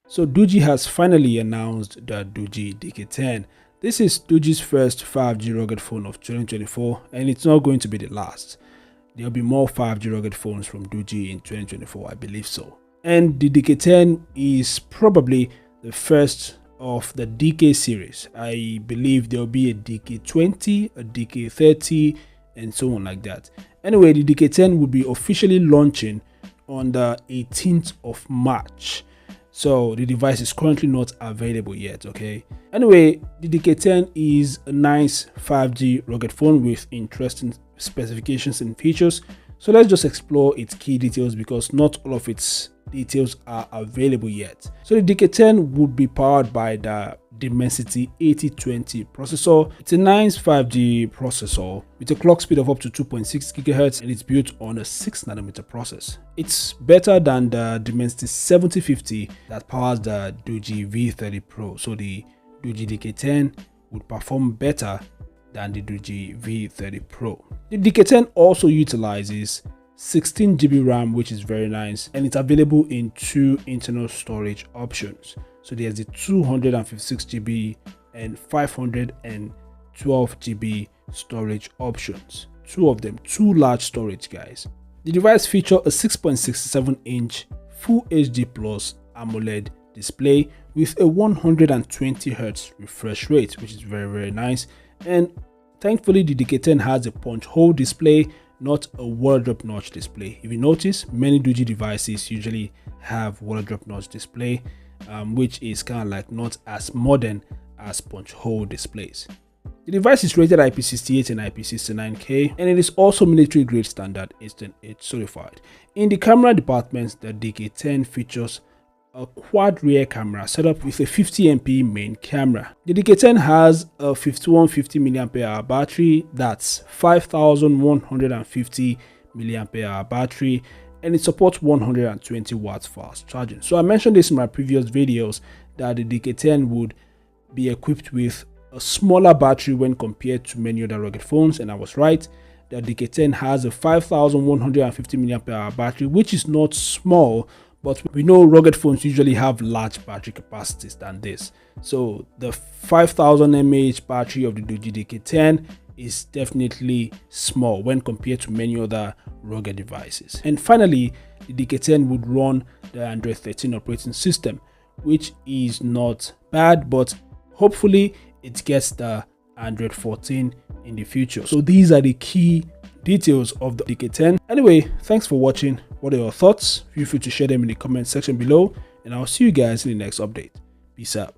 So Doogee has finally announced the Doogee DK10. This is Doogee's first 5G rugged phone of 2024, and it's not going to be the last. There'll be more 5G rugged phones from Doogee in 2024, I believe so. And the DK10 is probably the first of the DK series. I believe there'll be a DK20, a DK30, and so on like that. Anyway, the DK10 will be officially launching on the 18th of March. So the device is currently not available yet, okay? Anyway, the DK10 is a nice 5G rugged phone with interesting specifications and features. So let's just explore its key details because not all of its details are available yet. So the DK10 would be powered by the Dimensity 8020 processor. It's a nice 5G processor with a clock speed of up to 2.6 GHz, and it's built on a 6nm process. It's better than the Dimensity 7050 that powers the Doogee V30 Pro. So the Doogee DK10 would perform better than the Doogee V30 Pro. The DK10 also utilizes 16GB RAM, which is very nice, and it's available in two internal storage options. So there's the 256GB and 512GB storage options. Two of them, two large storage, guys. The device features a 6.67-inch Full HD Plus AMOLED display with a 120Hz refresh rate, which is very nice. And thankfully, the DK10 has a punch hole display, not a water drop notch display. If you notice, many Doogee devices usually have water drop notch display, which is kind of like not as modern as punch hole displays. The device is rated IP68 and IP69K, and it is also military grade standard H10H certified. In the camera department, the DK10 features a quad rear camera set up with a 50MP main camera. The DK10 has a 5150mAh battery, that's 5150 mAh battery, and it supports 120 watts fast charging. So I mentioned this in my previous videos that the DK10 would be equipped with a smaller battery when compared to many other rugged phones, and I was right. The DK10 has a 5150 mAh battery, which is not small, but we know rugged phones usually have large battery capacities than this. So the 5000 mAh battery of the Doogee DK10 is definitely small when compared to many other rugged devices. And finally, the DK10 would run the Android 13 operating system, which is not bad, but hopefully it gets the Android 14 in the future. So these are the key details of the DK10. Anyway, thanks for watching. What are your thoughts? Feel free to share them in the comment section below, and I'll see you guys in the next update. Peace out.